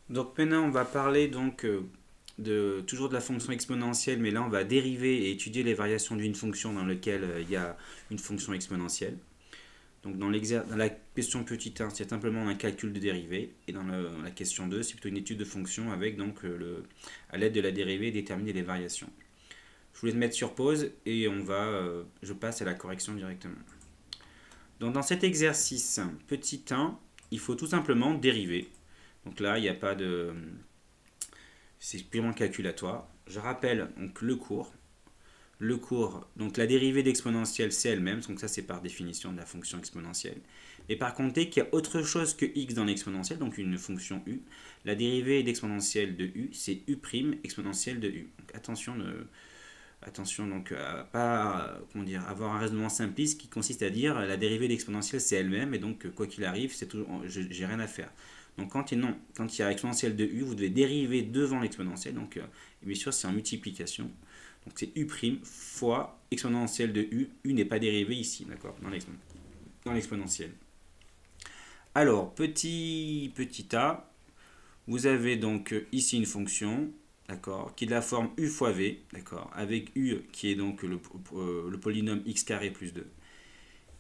Donc maintenant on va parler donc toujours de la fonction exponentielle, mais là on va dériver et étudier les variations d'une fonction dans laquelle il y a une fonction exponentielle. Donc dans la question petit 1, c'est simplement un calcul de dérivée, et dans la question 2, c'est plutôt une étude de fonction avec donc à l'aide de la dérivée déterminer les variations. Je voulais te mettre sur pause et je passe à la correction directement. Donc dans cet exercice petit 1, il faut tout simplement dériver. Donc là, il n'y a pas de, c'est purement calculatoire. Je rappelle donc le cours. Le cours, donc la dérivée d'exponentielle, c'est elle-même, donc ça c'est par définition de la fonction exponentielle. Et par contre, dès qu'il y a autre chose que x dans l'exponentielle, donc une fonction u, la dérivée d'exponentielle de u, c'est u' exponentielle de u. Donc attention donc à pas avoir un raisonnement simpliste qui consiste à dire la dérivée d'exponentielle c'est elle-même, et donc quoi qu'il arrive, j'ai rien à faire. Donc quand il y a exponentielle de u, vous devez dériver devant l'exponentielle, donc et bien sûr c'est en multiplication. Donc c'est u' fois exponentielle de u. U n'est pas dérivé ici, d'accord, dans l'exponentielle. Alors, petit a, vous avez donc ici une fonction, d'accord, qui est de la forme u fois v, d'accord, avec u qui est donc le polynôme x carré plus 2.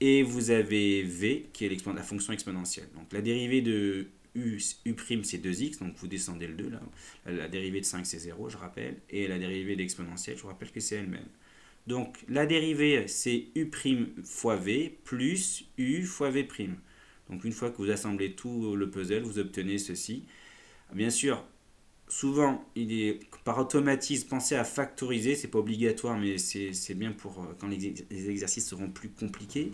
Et vous avez v qui est la fonction exponentielle. Donc la dérivée de u' c'est 2x, donc vous descendez le 2 là. La dérivée de 5 c'est 0, je rappelle. Et la dérivée d'exponentielle, je vous rappelle que c'est elle-même. Donc la dérivée c'est u' fois v plus u fois v'. Donc une fois que vous assemblez tout le puzzle, vous obtenez ceci. Bien sûr, souvent, il est par automatisme pensé à factoriser, c'est pas obligatoire, mais c'est bien pour quand les exercices seront plus compliqués.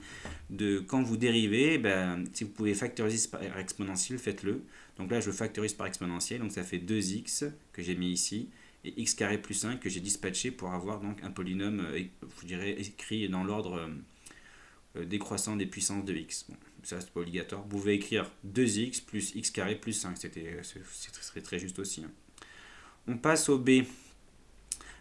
Quand vous dérivez, ben, si vous pouvez factoriser par exponentielle, faites-le. Donc là, je factorise par exponentielle, donc ça fait 2x que j'ai mis ici, et x carré plus 5 que j'ai dispatché pour avoir donc un polynôme, je dirais, écrit dans l'ordre décroissant des puissances de x. Bon, ça, c'est pas obligatoire. Vous pouvez écrire 2x plus x carré plus 5, ce serait très juste aussi, hein. On passe au B.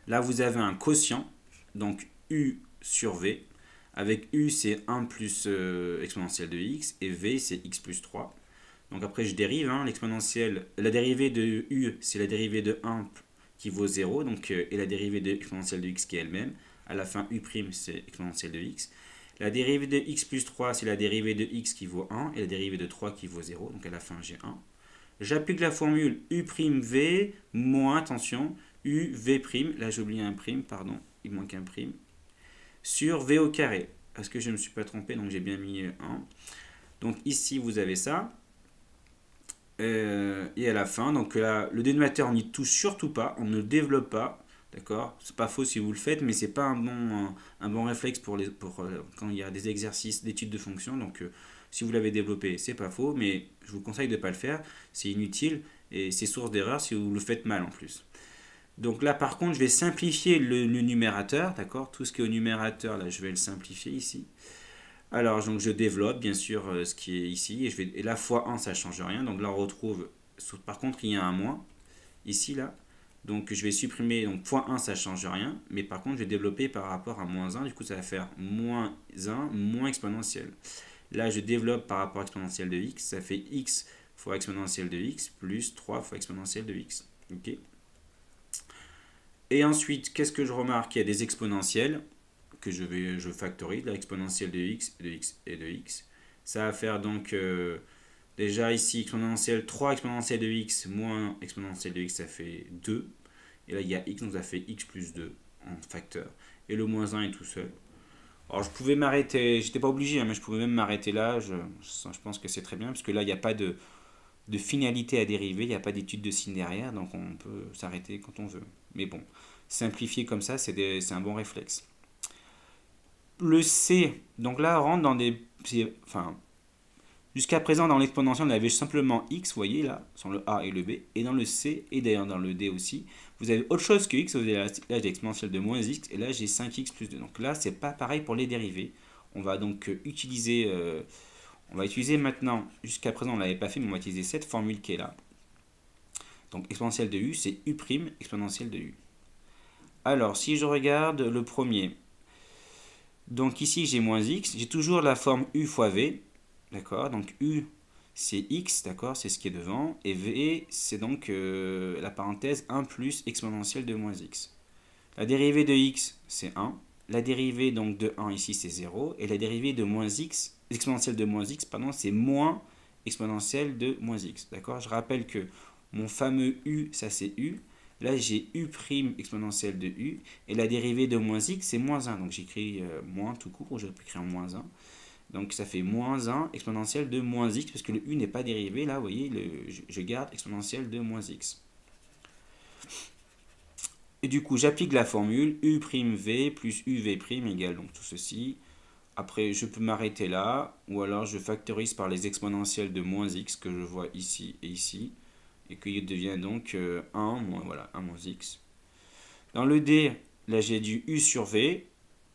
Là, vous avez un quotient, donc U sur V. Avec U, c'est 1 plus exponentielle de x, et V, c'est x plus 3. Donc après, je dérive, hein, l'exponentielle. La dérivée de U, c'est la dérivée de 1 qui vaut 0, donc, et la dérivée de exponentielle de x qui est elle-même. À la fin, U', c'est exponentielle de x. La dérivée de x plus 3, c'est la dérivée de x qui vaut 1, et la dérivée de 3 qui vaut 0, donc à la fin, j'ai 1. J'applique la formule u'v moins, attention, uv', là j'ai oublié un prime, pardon, il manque un prime, sur v au carré. Parce que je ne me suis pas trompé, donc j'ai bien mis 1. Donc ici vous avez ça. Et à la fin, donc là, le dénominateur on n'y touche surtout pas, on ne développe pas. D'accord. C'est pas faux si vous le faites, mais c'est pas un bon réflexe pour quand il y a des exercices d'études de fonctions. Donc si vous l'avez développé, c'est pas faux, mais je vous conseille de ne pas le faire. C'est inutile et c'est source d'erreur si vous le faites mal en plus. Donc là, par contre, je vais simplifier le numérateur. D'accord. Tout ce qui est au numérateur, là, je vais le simplifier ici. Alors, donc je développe bien sûr ce qui est ici. Et là, fois 1, ça ne change rien. Donc là, on retrouve. Par contre, il y a un moins ici, là. Donc je vais supprimer, donc point 1 ça ne change rien, mais par contre je vais développer par rapport à moins 1, du coup ça va faire moins 1 moins exponentielle. Là je développe par rapport à exponentielle de x, ça fait x fois exponentielle de x plus 3 fois exponentielle de x. Ok. Et ensuite, qu'est-ce que je remarque? Il y a des exponentielles que je factorise, la exponentielle de x, de x et de x. Ça va faire donc déjà ici exponentielle 3 exponentielle de x moins exponentielle de x, ça fait 2. Et là il y a x, donc ça fait x plus 2 en facteur. Et le moins 1 est tout seul. Alors je pouvais m'arrêter, j'étais pas obligé, hein, mais je pouvais même m'arrêter là. Je pense que c'est très bien, parce que là il n'y a pas de finalité à dériver, il n'y a pas d'étude de signe derrière, donc on peut s'arrêter quand on veut. Mais bon, simplifier comme ça, c'est un bon réflexe. Le C, donc là on rentre dans des... Enfin, jusqu'à présent, dans l'exponentielle, on avait simplement x, vous voyez là, sur le A et le B, et dans le C, et d'ailleurs dans le D aussi, vous avez autre chose que x, vous avez là j'ai l'exponentielle de moins x, et là j'ai 5x plus 2. Donc là, c'est pas pareil pour les dérivés. On va donc on va utiliser maintenant, jusqu'à présent on ne l'avait pas fait, mais on va utiliser cette formule qui est là. Donc exponentielle de u, c'est u' exponentielle de u. Alors, si je regarde le premier, donc ici j'ai moins x, j'ai toujours la forme u fois v, d'accord, donc u c'est x, d'accord, c'est ce qui est devant, et v, c'est donc la parenthèse 1 plus exponentielle de moins x. La dérivée de x, c'est 1. La dérivée donc de 1 ici, c'est 0. Et la dérivée de moins x, exponentielle de moins x, pardon, c'est moins exponentielle de moins x. D'accord? Je rappelle que mon fameux u, ça c'est u. Là, j'ai u' exponentielle de u. Et la dérivée de moins x, c'est moins 1. Donc j'écris moins tout court, ou je peux écrire moins 1. Donc ça fait moins 1 exponentielle de moins x, parce que le u n'est pas dérivé. Là, vous voyez, je garde exponentielle de moins x. Et du coup, j'applique la formule u'v plus uv' égale donc tout ceci. Après, je peux m'arrêter là, ou alors je factorise par les exponentielles de moins x que je vois ici, et qu'il devient donc 1 moins, voilà, 1 moins x. Dans le d, là j'ai du u sur v,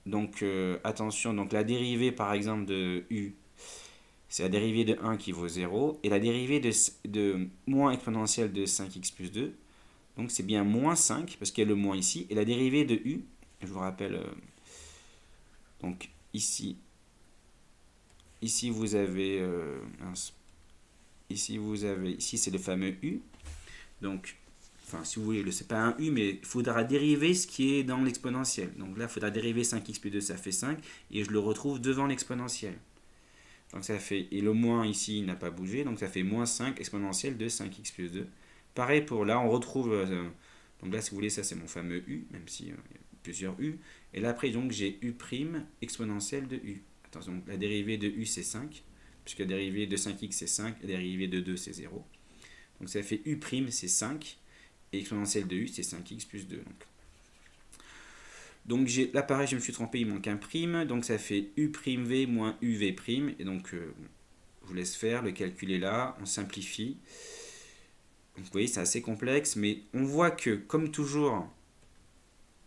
donc attention, donc la dérivée par exemple de u, c'est la dérivée de 1 qui vaut 0, et la dérivée de moins exponentielle de 5x plus 2, donc c'est bien moins 5, parce qu'il y a le moins ici, et la dérivée de u, je vous rappelle, donc ici vous avez, ici c'est le fameux u, donc, enfin si vous voulez, c'est pas un u, mais il faudra dériver ce qui est dans l'exponentielle. Donc là, il faudra dériver 5x plus 2, ça fait 5, et je le retrouve devant l'exponentielle. Donc ça fait, et le moins ici n'a pas bougé, donc ça fait moins 5 exponentielle de 5x plus 2. Pareil pour là, on retrouve, donc là si vous voulez, ça c'est mon fameux u, même si il y a plusieurs u. Et là après, donc j'ai u' exponentielle de u. Attention, la dérivée de u c'est 5, puisque la dérivée de 5x c'est 5, la dérivée de 2 c'est 0. Donc ça fait u' c'est 5, et exponentielle de u c'est 5x plus 2. Donc là pareil, je me suis trompé, il manque un prime, donc ça fait u'v moins uv', et donc je vous laisse faire, le calcul est là, on simplifie. Donc, vous voyez, c'est assez complexe, mais on voit que, comme toujours,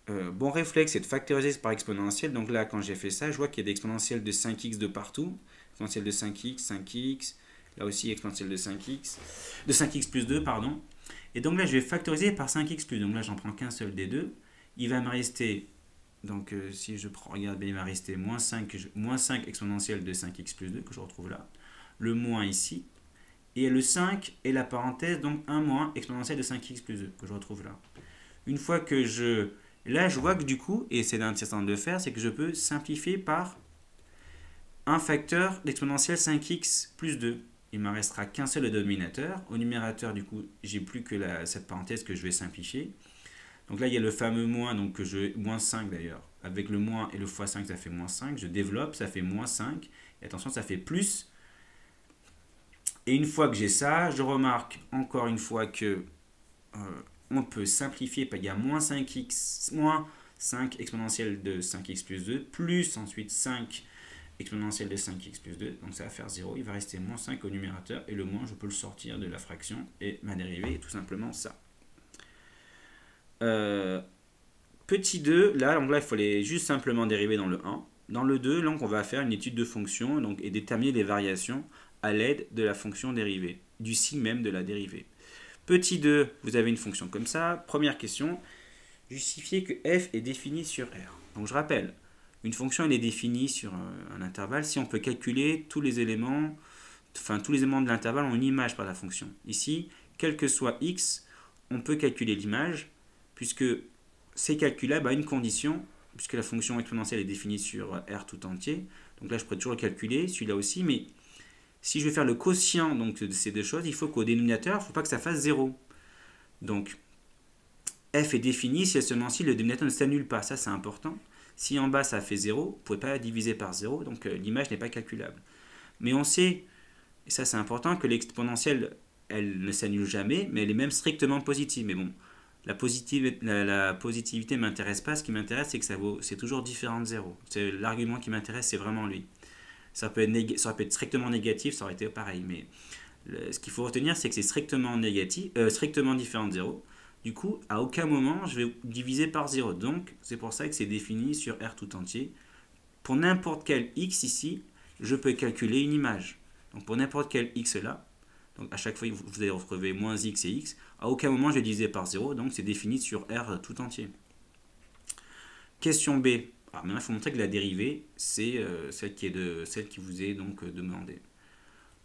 bon réflexe, c'est de factoriser par exponentielle. Donc là, quand j'ai fait ça, je vois qu'il y a des exponentielles de 5x de partout. Exponentielle de 5x, 5x, là aussi exponentielle de 5x, de 5x plus 2, pardon. Et donc là, je vais factoriser par 5x plus 2. Donc là, j'en prends qu'un seul des deux. Il va me rester, donc si je regarde bien, il va rester moins 5 exponentielle de 5x plus 2, que je retrouve là. Le moins ici. Et le 5 est la parenthèse, donc 1 moins exponentielle de 5x plus 2, que je retrouve là. Une fois que je... Là, je vois que du coup, et c'est intéressant de le faire, c'est que je peux simplifier par un facteur d'exponentielle 5x plus 2. Il ne me restera qu'un seul dénominateur. Au numérateur, du coup, j'ai plus que cette parenthèse que je vais simplifier. Donc là, il y a le fameux moins, donc moins 5 d'ailleurs. Avec le moins et le fois 5, ça fait moins 5. Je développe, ça fait moins 5. Et attention, ça fait plus. Et une fois que j'ai ça, je remarque encore une fois que on peut simplifier, il y a moins 5x, moins 5 exponentielle de 5x plus 2, plus ensuite 5 exponentielle de 5x plus 2, donc ça va faire 0, il va rester moins 5 au numérateur, et le moins, je peux le sortir de la fraction, et ma dérivée est tout simplement ça. Petit 2, là, donc là, il fallait juste simplement dériver dans le 1. Dans le 2, donc, on va faire une étude de fonction donc, et déterminer les variations à l'aide de la fonction dérivée, du signe même de la dérivée. Petit 2, vous avez une fonction comme ça. Première question, justifier que f est défini sur R. Donc je rappelle, une fonction elle est définie sur un intervalle si on peut calculer tous les éléments, de l'intervalle en une image par la fonction. Ici, quel que soit x, on peut calculer l'image, puisque c'est calculable à une condition, puisque la fonction exponentielle est définie sur R tout entier. Donc là, je pourrais toujours le calculer, celui-là aussi, mais si je vais faire le quotient donc, de ces deux choses, il faut qu'au dénominateur, il ne faut pas que ça fasse 0. Donc, f est défini si et seulement si le dénominateur ne s'annule pas. Ça, c'est important. Si en bas, ça fait 0, vous ne pouvez pas diviser par 0, donc l'image n'est pas calculable. Mais on sait, et ça c'est important, que l'exponentielle, elle ne s'annule jamais, mais elle est même strictement positive. Mais bon, la positivité ne m'intéresse pas. Ce qui m'intéresse, c'est que c'est toujours différent de 0. L'argument qui m'intéresse, c'est vraiment lui. Ça peut être strictement négatif, ça aurait été pareil. Mais ce qu'il faut retenir, c'est que c'est strictement différent de 0. Du coup, à aucun moment, je vais diviser par 0. Donc, c'est pour ça que c'est défini sur R tout entier. Pour n'importe quel x ici, je peux calculer une image. Donc, pour n'importe quel x là, donc à chaque fois, vous allez retrouver moins x et x. À aucun moment, je vais diviser par 0. Donc, c'est défini sur R tout entier. Question B. Alors maintenant, il faut montrer que la dérivée, c'est celle qui vous est donc demandée.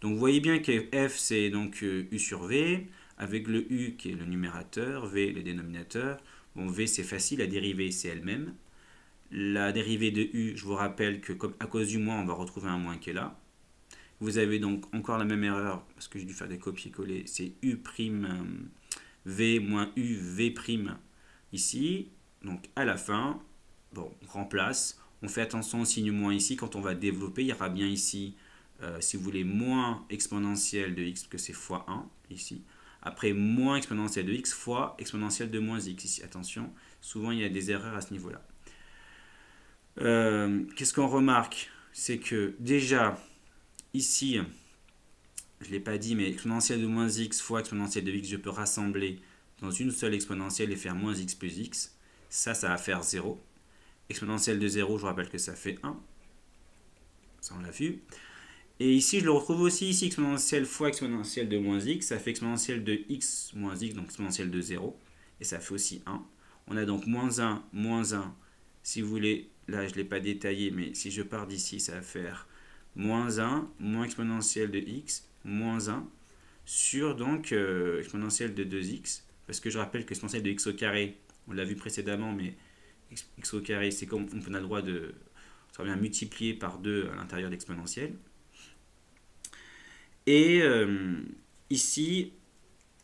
Donc vous voyez bien que f c'est donc u sur v, avec le u qui est le numérateur, v le dénominateur. Bon, v c'est facile, la dérivée c'est elle-même. La dérivée de u, je vous rappelle que comme à cause du moins, on va retrouver un moins qui est là. Vous avez donc encore la même erreur, parce que j'ai dû faire des copier-coller, c'est u' v moins u v' ici. Donc à la fin, bon, on remplace. On fait attention au signe moins ici. Quand on va développer, il y aura bien ici, si vous voulez, moins exponentielle de x, que c'est fois 1 ici. Après, moins exponentielle de x fois exponentielle de moins x ici. Attention, souvent il y a des erreurs à ce niveau-là. Qu'est-ce qu'on remarque? C'est que déjà, ici, je ne l'ai pas dit, mais exponentielle de moins x fois exponentielle de x, je peux rassembler dans une seule exponentielle et faire moins x plus x. Ça va faire 0. Exponentielle de 0, je vous rappelle que ça fait 1. Ça, on l'a vu. Et ici, je le retrouve aussi, ici, exponentielle fois exponentielle de moins x, ça fait exponentielle de x moins x, donc exponentielle de 0. Et ça fait aussi 1. On a donc moins 1, si vous voulez, là, je ne l'ai pas détaillé, mais si je pars d'ici, ça va faire moins 1, moins exponentielle de x, moins 1, sur donc exponentielle de 2x. Parce que je rappelle que exponentielle de x au carré, on l'a vu précédemment, mais x au carré, c'est comme on a le droit de, ça revient multiplier par 2 à l'intérieur de l'exponentielle. Et ici,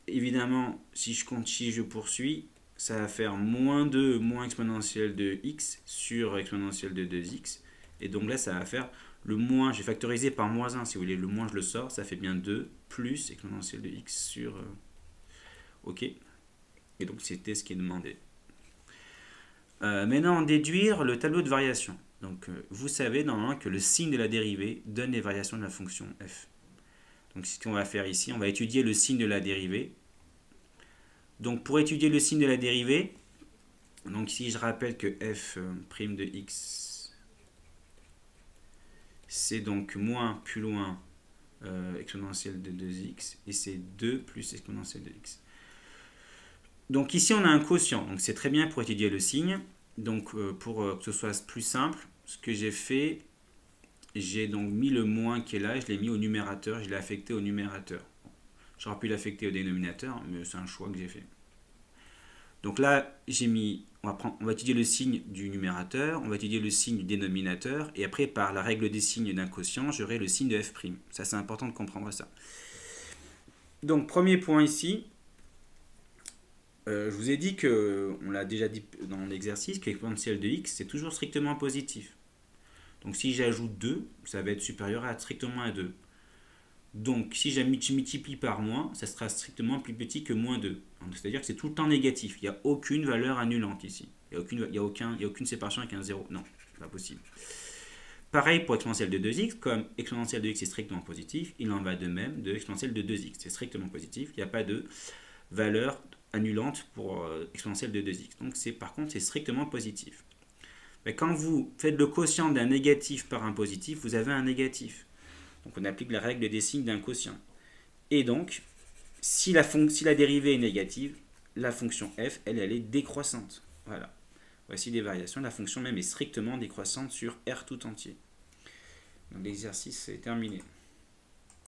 évidemment, si je poursuis, ça va faire moins 2 moins exponentielle de x sur exponentielle de 2x. Et donc là, ça va faire le moins, j'ai factorisé par moins 1, si vous voulez, le moins je le sors, ça fait bien 2 plus exponentielle de x sur... ok. Et donc c'était ce qui est demandé. Maintenant, déduire le tableau de variation. Donc vous savez normalement que le signe de la dérivée donne les variations de la fonction f. Donc ce qu'on va faire ici, on va étudier le signe de la dérivée. Donc pour étudier le signe de la dérivée, donc ici je rappelle que f' de x, c'est donc moins plus loin exponentielle de 2x, et c'est 2 plus exponentielle de x. Donc ici on a un quotient, donc c'est très bien pour étudier le signe. Donc pour que ce soit plus simple, ce que j'ai fait, j'ai donc mis le moins qui est là, je l'ai mis au numérateur, je l'ai affecté au numérateur. J'aurais pu l'affecter au dénominateur, mais c'est un choix que j'ai fait. Donc là, j'ai mis, on va étudier le signe du numérateur, on va étudier le signe du dénominateur, et après, par la règle des signes d'un quotient, j'aurai le signe de f'. Ça, c'est important de comprendre ça. Donc, premier point ici, je vous ai dit que, on l'a déjà dit dans l'exercice, que l'exponentielle de x, c'est toujours strictement positif. Donc, si j'ajoute 2, ça va être supérieur à strictement à 2. Donc, si je multiplie par moins, ça sera strictement plus petit que moins 2. C'est-à-dire que c'est tout le temps négatif. Il n'y a aucune valeur annulante ici. Il n'y a aucune séparation avec un 0. Non, c'est pas possible. Pareil pour exponentielle de 2x. Comme exponentielle de x est strictement positif, il en va de même de exponentielle de 2x. C'est strictement positif. Il n'y a pas de valeur annulante pour exponentielle de 2x. Donc, par contre, c'est strictement positif. Mais quand vous faites le quotient d'un négatif par un positif, vous avez un négatif. Donc on applique la règle des signes d'un quotient. Et donc, si la dérivée est négative, la fonction f, elle est décroissante. Voilà. Voici des variations. La fonction même est strictement décroissante sur R tout entier. Donc l'exercice est terminé.